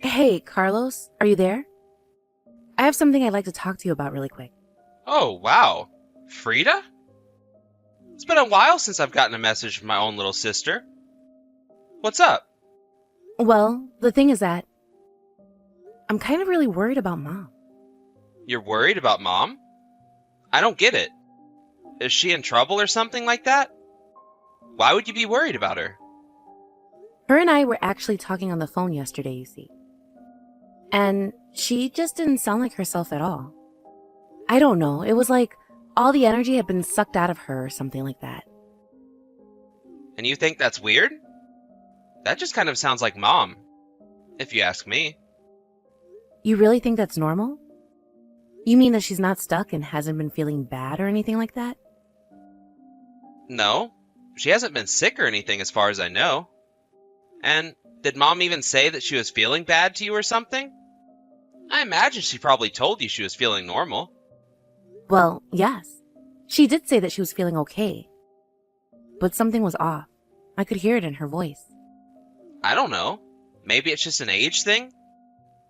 Hey, Carlos, are you there? I have something I'd like to talk to you about really quick. Oh, wow. Frida? It's been a while since I've gotten a message from my own little sister. What's up? Well, the thing is that I'm kind of really worried about Mom. You're worried about Mom? I don't get it. Is she in trouble or something like that? Why would you be worried about her? Her and I were actually talking on the phone yesterday, you see. And she just didn't sound like herself at all. I don't know, it was like all the energy had been sucked out of her or something like that. And you think that's weird? That just kind of sounds like Mom, if you ask me. You really think that's normal? You mean that she's not stuck and hasn't been feeling bad or anything like that? No, she hasn't been sick or anything as far as I know. And did Mom even say that she was feeling bad to you or something? I imagine she probably told you she was feeling normal. Well, yes. She did say that she was feeling okay. But something was off. I could hear it in her voice. I don't know. Maybe it's just an age thing?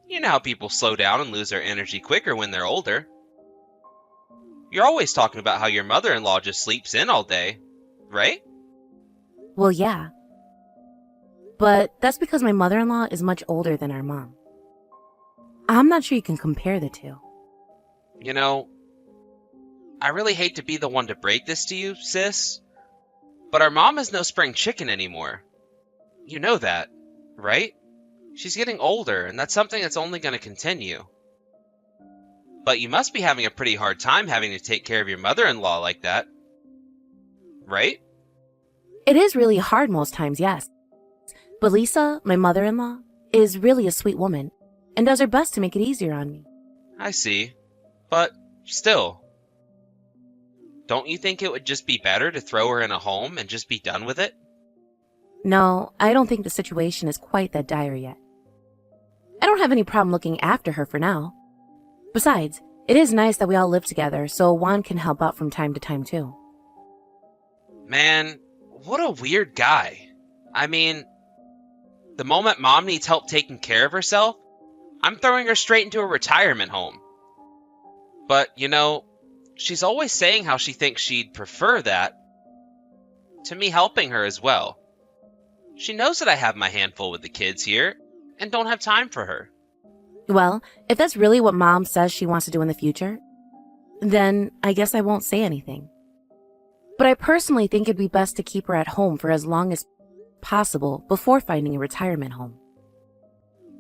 You know how people slow down and lose their energy quicker when they're older. You're always talking about how your mother-in-law just sleeps in all day, right? Well, yeah. But that's because my mother-in-law is much older than our mom. I'm not sure you can compare the two. You know, I really hate to be the one to break this to you, sis, but our mom is no spring chicken anymore. You know that, right? She's getting older, and that's something that's only going to continue. But you must be having a pretty hard time having to take care of your mother-in-law like that, right? It is really hard most times, yes. But Lisa, my mother-in-law, is really a sweet woman and does her best to make it easier on me. I see. But still, don't you think it would just be better to throw her in a home and just be done with it? No, I don't think the situation is quite that dire yet. I don't have any problem looking after her for now. Besides, it is nice that we all live together, so Juan can help out from time to time too. Man, what a weird guy. I mean, the moment Mom needs help taking care of herself, I'm throwing her straight into a retirement home. But, she's always saying how she thinks she'd prefer that to me helping her as well. She knows that I have my handful with the kids here and don't have time for her. Well, if that's really what Mom says she wants to do in the future, then I guess I won't say anything. But I personally think it'd be best to keep her at home for as long as possible before finding a retirement home.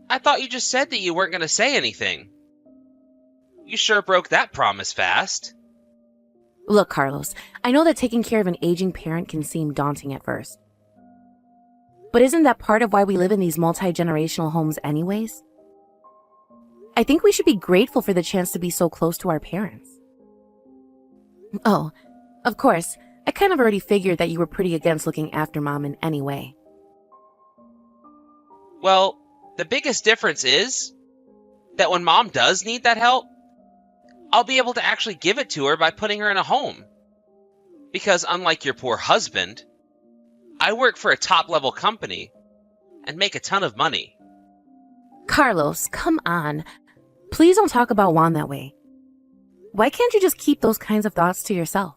I thought you just said that you weren't going to say anything. You sure broke that promise fast. Look, Carlos, I know that taking care of an aging parent can seem daunting at first. But isn't that part of why we live in these multi-generational homes anyways? I think we should be grateful for the chance to be so close to our parents. Oh, of course, I kind of already figured that you were pretty against looking after Mom in any way. Well, the biggest difference is that when Mom does need that help, I'll be able to actually give it to her by putting her in a home. Because unlike your poor husband, I work for a top-level company and make a ton of money. Carlos, come on. Please don't talk about Juan that way. Why can't you just keep those kinds of thoughts to yourself?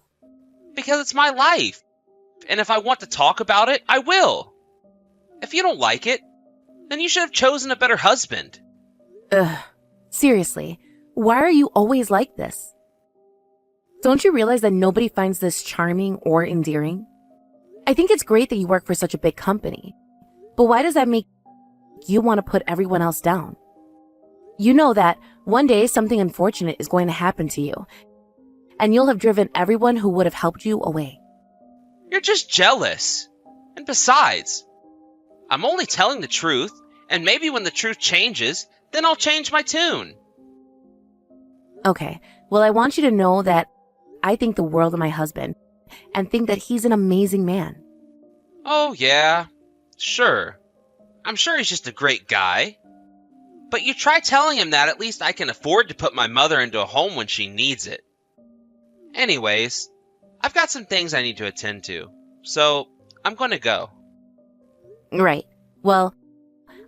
Because it's my life. And if I want to talk about it, I will. If you don't like it, then you should have chosen a better husband. Ugh. Seriously, why are you always like this? Don't you realize that nobody finds this charming or endearing? I think it's great that you work for such a big company. But why does that make you want to put everyone else down? You know that one day something unfortunate is going to happen to you, and you'll have driven everyone who would have helped you away. You're just jealous. And besides, I'm only telling the truth, and maybe when the truth changes, then I'll change my tune. Okay, well, I want you to know that I think the world of my husband and think that he's an amazing man. Oh, yeah, sure. I'm sure he's just a great guy. But you try telling him that at least I can afford to put my mother into a home when she needs it. Anyways, I've got some things I need to attend to, so I'm going to go. Right. Well,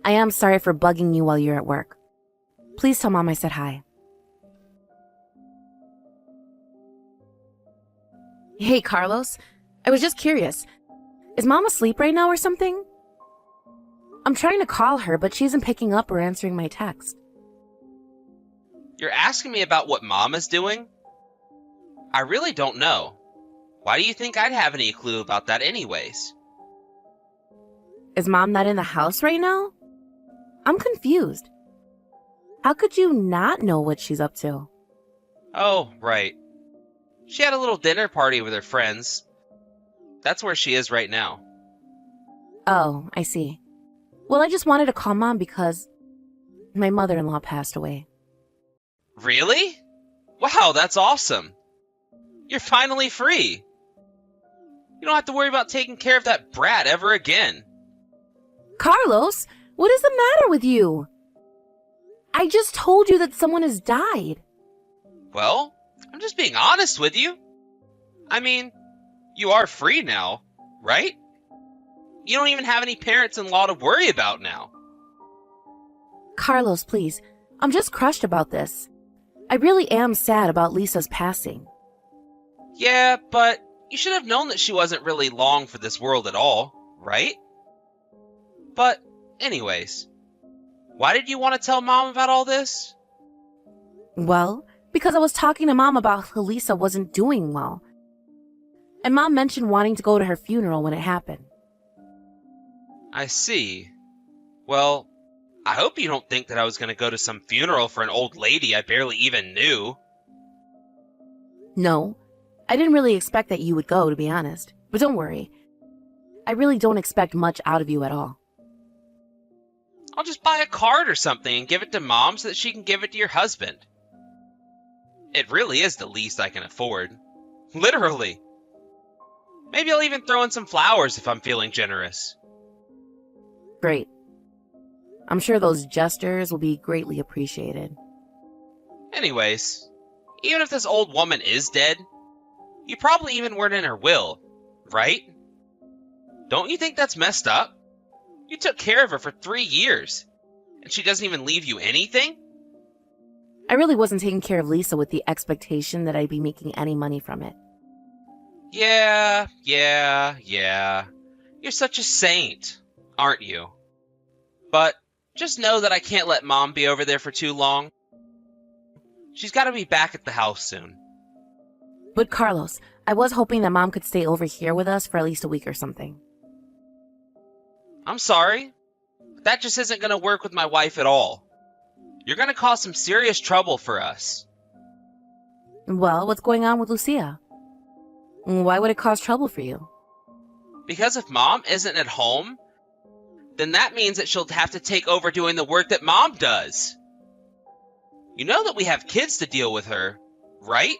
I am sorry for bugging you while you're at work. Please tell Mom I said hi. Hey, Carlos. I was just curious. Is Mom asleep right now or something? I'm trying to call her, but she isn't picking up or answering my text. You're asking me about what Mom is doing? I really don't know. Why do you think I'd have any clue about that anyways? Is Mom not in the house right now? I'm confused. How could you not know what she's up to? Oh, right. She had a little dinner party with her friends. That's where she is right now. Oh, I see. Well, I just wanted to call Mom because my mother-in-law passed away. Really? Wow, that's awesome. You're finally free. You don't have to worry about taking care of that brat ever again. Carlos, what is the matter with you? I just told you that someone has died. Well, I'm just being honest with you. I mean, you are free now, right? You don't even have any parents-in-law to worry about now. Carlos, please. I'm just crushed about this. I really am sad about Lisa's passing. Yeah, but you should have known that she wasn't really long for this world at all, right? But, anyways, why did you want to tell Mom about all this? Well, because I was talking to Mom about how Lisa wasn't doing well. And Mom mentioned wanting to go to her funeral when it happened. I see. Well, I hope you don't think that I was going to go to some funeral for an old lady I barely even knew. No, I didn't really expect that you would go, to be honest. But don't worry. I really don't expect much out of you at all. I'll just buy a card or something and give it to Mom so that she can give it to your husband. It really is the least I can afford. Literally. Maybe I'll even throw in some flowers if I'm feeling generous. Great. I'm sure those gestures will be greatly appreciated. Anyways, even if this old woman is dead, you probably even weren't in her will, right? Don't you think that's messed up? You took care of her for 3 years, and she doesn't even leave you anything? I really wasn't taking care of Lisa with the expectation that I'd be making any money from it. Yeah. You're such a saint, aren't you? But just know that I can't let Mom be over there for too long. She's got to be back at the house soon. But Carlos, I was hoping that Mom could stay over here with us for at least a week or something. I'm sorry, but that just isn't going to work with my wife at all. You're going to cause some serious trouble for us. Well, what's going on with Lucia? Why would it cause trouble for you? Because if Mom isn't at home, then that means that she'll have to take over doing the work that Mom does. You know that we have kids to deal with her, right?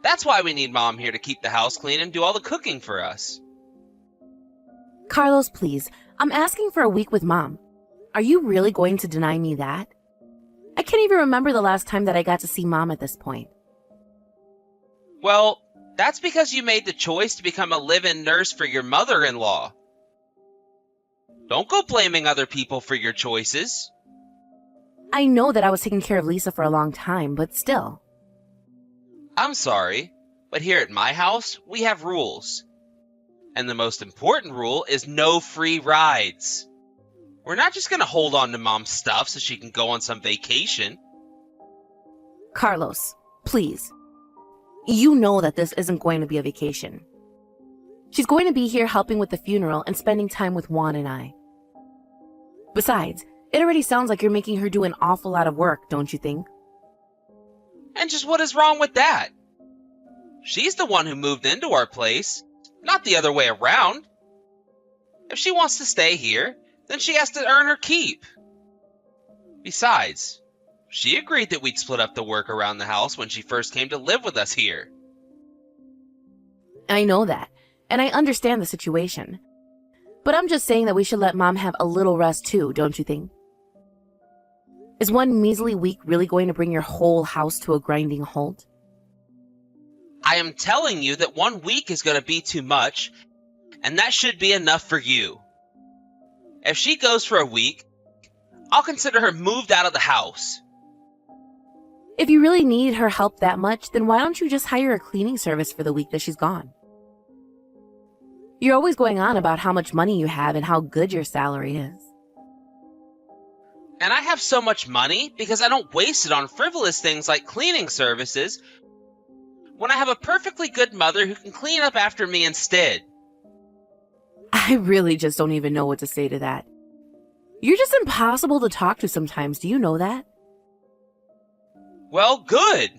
That's why we need Mom here to keep the house clean and do all the cooking for us. Carlos, please. I'm asking for a week with Mom. Are you really going to deny me that? I can't even remember the last time that I got to see Mom at this point. Well, that's because you made the choice to become a live-in nurse for your mother-in-law. Don't go blaming other people for your choices. I know that I was taking care of Lisa for a long time, but still. I'm sorry, but here at my house, we have rules. And the most important rule is no free rides. We're not just going to hold on to Mom's stuff so she can go on some vacation. Carlos, please. You know that this isn't going to be a vacation. She's going to be here helping with the funeral and spending time with Juan and I. Besides, it already sounds like you're making her do an awful lot of work, don't you think? And just what is wrong with that? She's the one who moved into our place, not the other way around. If she wants to stay here, then she has to earn her keep. Besides, she agreed that we'd split up the work around the house when she first came to live with us here. I know that, and I understand the situation. But I'm just saying that we should let Mom have a little rest too, don't you think? Is one measly week really going to bring your whole house to a grinding halt? I am telling you that 1 week is going to be too much, and that should be enough for you. If she goes for a week, I'll consider her moved out of the house. If you really need her help that much, then why don't you just hire a cleaning service for the week that she's gone? You're always going on about how much money you have and how good your salary is. And I have so much money because I don't waste it on frivolous things like cleaning services when I have a perfectly good mother who can clean up after me instead. I really just don't even know what to say to that. You're just impossible to talk to sometimes, do you know that? Well, good.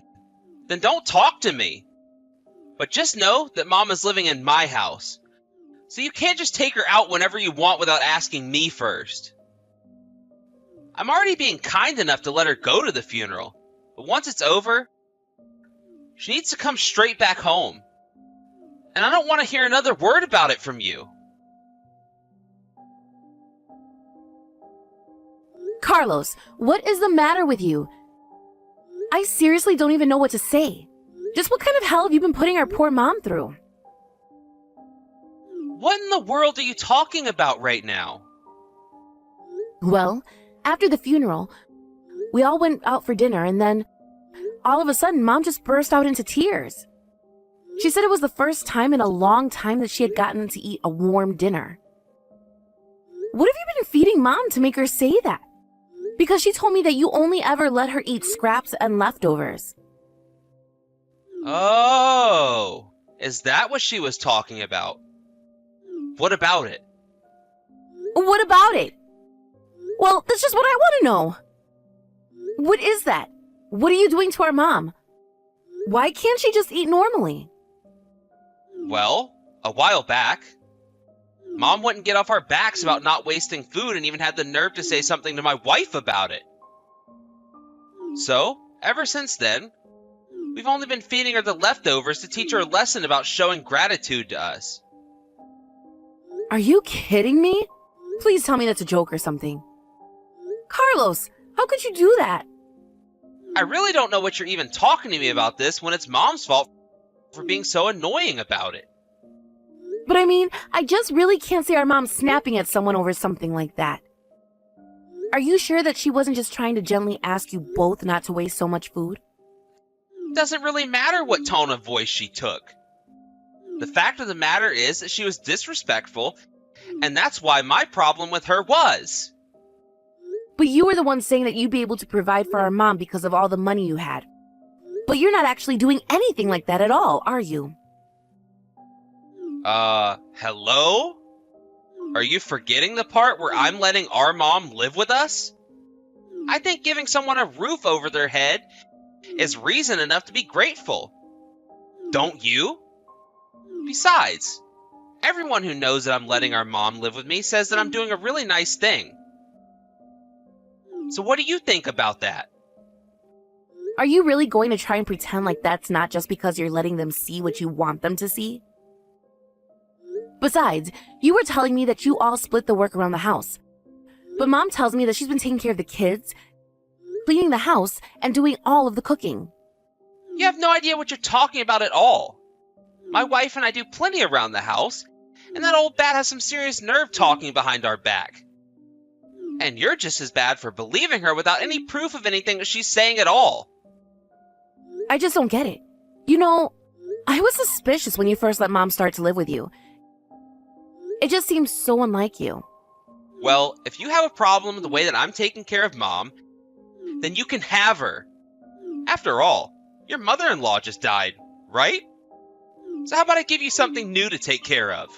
Then don't talk to me. But just know that Mom is living in my house. So you can't just take her out whenever you want without asking me first. I'm already being kind enough to let her go to the funeral. But once it's over, she needs to come straight back home. And I don't want to hear another word about it from you. Carlos, what is the matter with you? I seriously don't even know what to say. Just what kind of hell have you been putting our poor mom through? What in the world are you talking about right now? Well, after the funeral, we all went out for dinner and then all of a sudden Mom just burst out into tears. She said it was the first time in a long time that she had gotten to eat a warm dinner. What have you been feeding Mom to make her say that? Because she told me that you only ever let her eat scraps and leftovers. Oh, is that what she was talking about? What about it? What about it? Well, that's just what I want to know. What is that? What are you doing to our mom? Why can't she just eat normally? Well, a while back, Mom wouldn't get off our backs about not wasting food and even had the nerve to say something to my wife about it. So, ever since then, we've only been feeding her the leftovers to teach her a lesson about showing gratitude to us. Are you kidding me? Please tell me that's a joke or something. Carlos, how could you do that? I really don't know what you're even talking to me about this when it's Mom's fault for being so annoying about it. But I mean, I just really can't see our mom snapping at someone over something like that. Are you sure that she wasn't just trying to gently ask you both not to waste so much food? Doesn't really matter what tone of voice she took. The fact of the matter is that she was disrespectful, and that's why my problem with her was. But you were the one saying that you'd be able to provide for our mom because of all the money you had. But you're not actually doing anything like that at all, are you? Hello? Are you forgetting the part where I'm letting our mom live with us? I think giving someone a roof over their head is reason enough to be grateful. Don't you? Besides, everyone who knows that I'm letting our mom live with me says that I'm doing a really nice thing. So what do you think about that? Are you really going to try and pretend like that's not just because you're letting them see what you want them to see? Besides, you were telling me that you all split the work around the house. But Mom tells me that she's been taking care of the kids, cleaning the house, and doing all of the cooking. You have no idea what you're talking about at all. My wife and I do plenty around the house, and that old bat has some serious nerve talking behind our back. And you're just as bad for believing her without any proof of anything that she's saying at all. I just don't get it. You know, I was suspicious when you first let Mom start to live with you. It just seems so unlike you. Well, if you have a problem with the way that I'm taking care of Mom, then you can have her. After all, your mother-in-law just died, right? So how about I give you something new to take care of?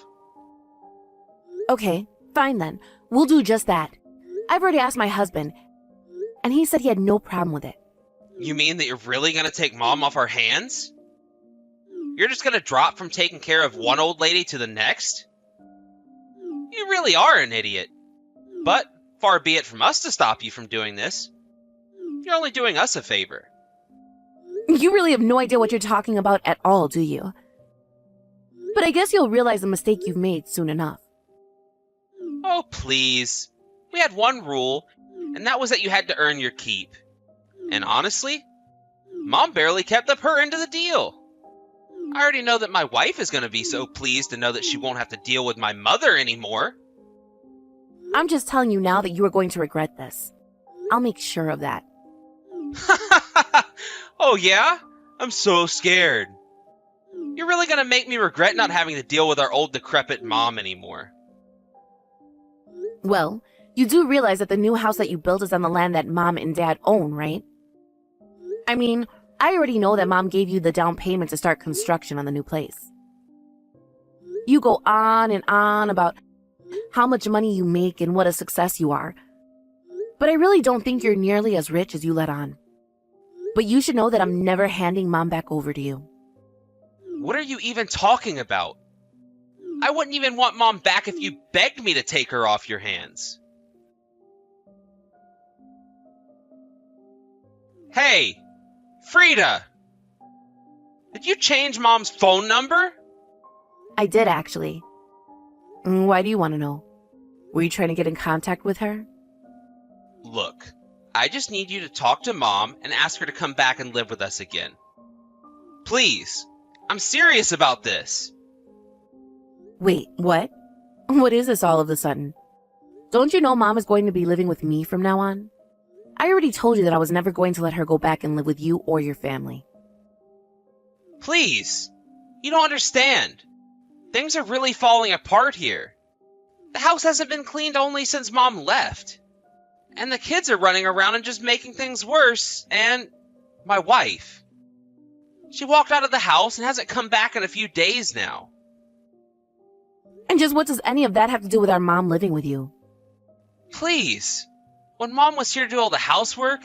Okay, fine then. We'll do just that. I've already asked my husband, and he said he had no problem with it. You mean that you're really going to take Mom off our hands? You're just going to drop from taking care of one old lady to the next? You really are an idiot. But far be it from us to stop you from doing this. You're only doing us a favor. You really have no idea what you're talking about at all, do you? But I guess you'll realize the mistake you've made soon enough. Oh, please. We had one rule, and that was that you had to earn your keep. And honestly, Mom barely kept up her end of the deal. I already know that my wife is going to be so pleased to know that she won't have to deal with my mother anymore. I'm just telling you now that you are going to regret this. I'll make sure of that. Oh yeah? I'm so scared. You're really gonna make me regret not having to deal with our old decrepit mom anymore. Well, you do realize that the new house that you built is on the land that Mom and Dad own, right? I mean, I already know that Mom gave you the down payment to start construction on the new place. You go on and on about how much money you make and what a success you are. But I really don't think you're nearly as rich as you let on. But you should know that I'm never handing Mom back over to you. What are you even talking about? I wouldn't even want Mom back if you begged me to take her off your hands. Hey, Frida! Did you change Mom's phone number? I did, actually. Why do you want to know? Were you trying to get in contact with her? Look, I just need you to talk to Mom and ask her to come back and live with us again. Please, I'm serious about this. Wait, what? What is this all of a sudden? Don't you know Mom is going to be living with me from now on? I already told you that I was never going to let her go back and live with you or your family. Please, you don't understand. Things are really falling apart here. The house hasn't been cleaned only since Mom left. And the kids are running around and just making things worse, and my wife. She walked out of the house and hasn't come back in a few days now. And just what does any of that have to do with our mom living with you? Please, when Mom was here to do all the housework,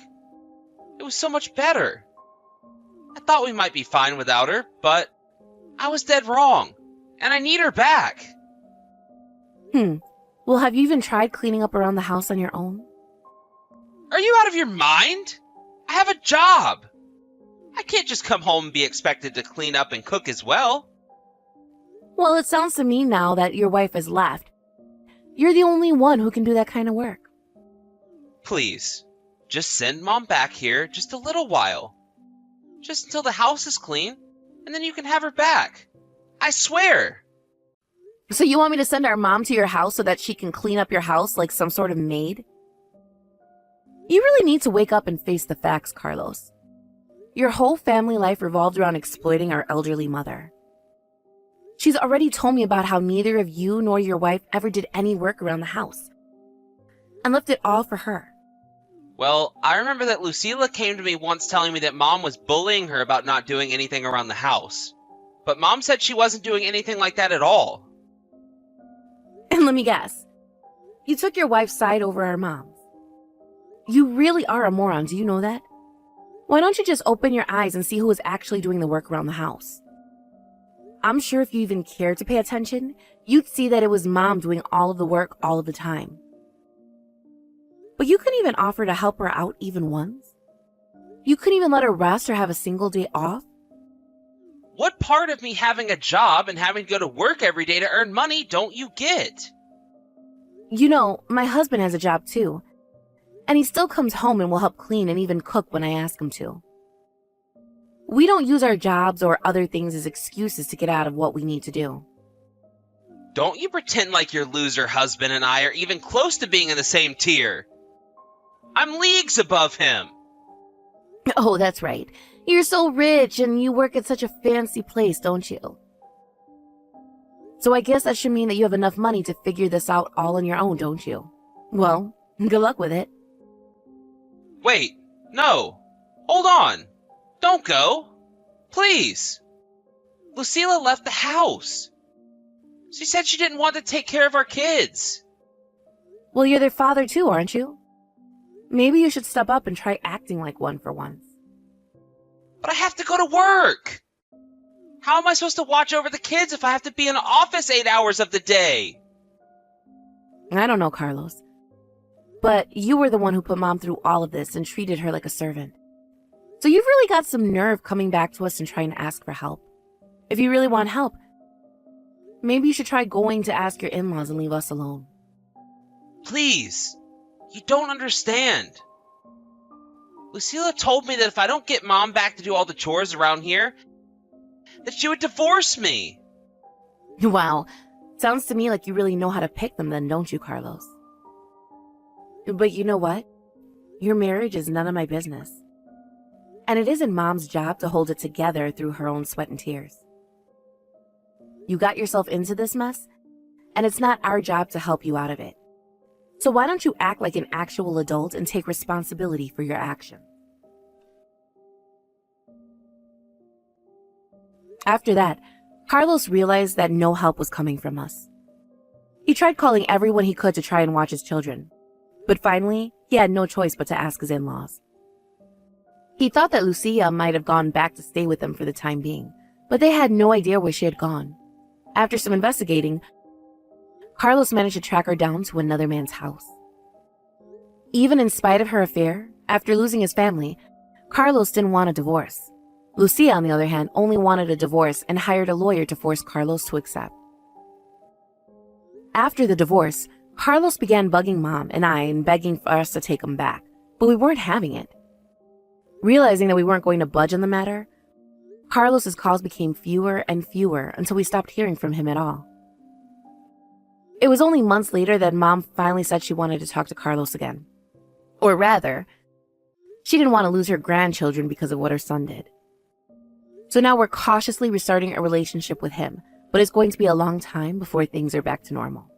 it was so much better. I thought we might be fine without her, but I was dead wrong, and I need her back. Well, have you even tried cleaning up around the house on your own? Are you out of your mind? I have a job. I can't just come home and be expected to clean up and cook as well. Well, it sounds to me now that your wife has left. You're the only one who can do that kind of work. Please, just send Mom back here just a little while. Just until the house is clean, and then you can have her back. I swear. So you want me to send our mom to your house so that she can clean up your house like some sort of maid? You really need to wake up and face the facts, Carlos. Your whole family life revolved around exploiting our elderly mother. She's already told me about how neither of you nor your wife ever did any work around the house and left it all for her. Well, I remember that Lucila came to me once telling me that Mom was bullying her about not doing anything around the house. But Mom said she wasn't doing anything like that at all. And let me guess, you took your wife's side over our mom's. You really are a moron, do you know that? Why don't you just open your eyes and see who is actually doing the work around the house? I'm sure if you even cared to pay attention, you'd see that it was Mom doing all of the work all of the time. But you couldn't even offer to help her out even once? You couldn't even let her rest or have a single day off? What part of me having a job and having to go to work every day to earn money don't you get? You know, my husband has a job too. And he still comes home and will help clean and even cook when I ask him to. We don't use our jobs or other things as excuses to get out of what we need to do. Don't you pretend like your loser husband and I are even close to being in the same tier. I'm leagues above him. Oh, that's right. You're so rich and you work at such a fancy place, don't you? So I guess that should mean that you have enough money to figure this out all on your own, don't you? Well, good luck with it. Wait, no. Hold on. Don't go. Please. Lucila left the house. She said she didn't want to take care of our kids. Well, you're their father too, aren't you? Maybe you should step up and try acting like one for once. But I have to go to work. How am I supposed to watch over the kids if I have to be in the office 8 hours of the day? I don't know, Carlos. But you were the one who put Mom through all of this and treated her like a servant. So you've really got some nerve coming back to us and trying to ask for help. If you really want help, maybe you should try going to ask your in-laws and leave us alone. Please. You don't understand. Lucila told me that if I don't get Mom back to do all the chores around here, that she would divorce me. Wow. Sounds to me like you really know how to pick them then, don't you, Carlos? But you know what? Your marriage is none of my business. And it isn't Mom's job to hold it together through her own sweat and tears. You got yourself into this mess, and it's not our job to help you out of it. So why don't you act like an actual adult and take responsibility for your actions? After that, Carlos realized that no help was coming from us. He tried calling everyone he could to try and watch his children, but finally, he had no choice but to ask his in-laws. He thought that Lucia might have gone back to stay with them for the time being, but they had no idea where she had gone. After some investigating, Carlos managed to track her down to another man's house. Even in spite of her affair, after losing his family, Carlos didn't want a divorce. Lucia, on the other hand, only wanted a divorce and hired a lawyer to force Carlos to accept. After the divorce, Carlos began bugging Mom and I and begging for us to take him back, but we weren't having it. Realizing that we weren't going to budge on the matter, Carlos's calls became fewer and fewer until we stopped hearing from him at all. It was only months later that Mom finally said she wanted to talk to Carlos again. Or rather, she didn't want to lose her grandchildren because of what her son did. So now we're cautiously restarting a relationship with him, but it's going to be a long time before things are back to normal.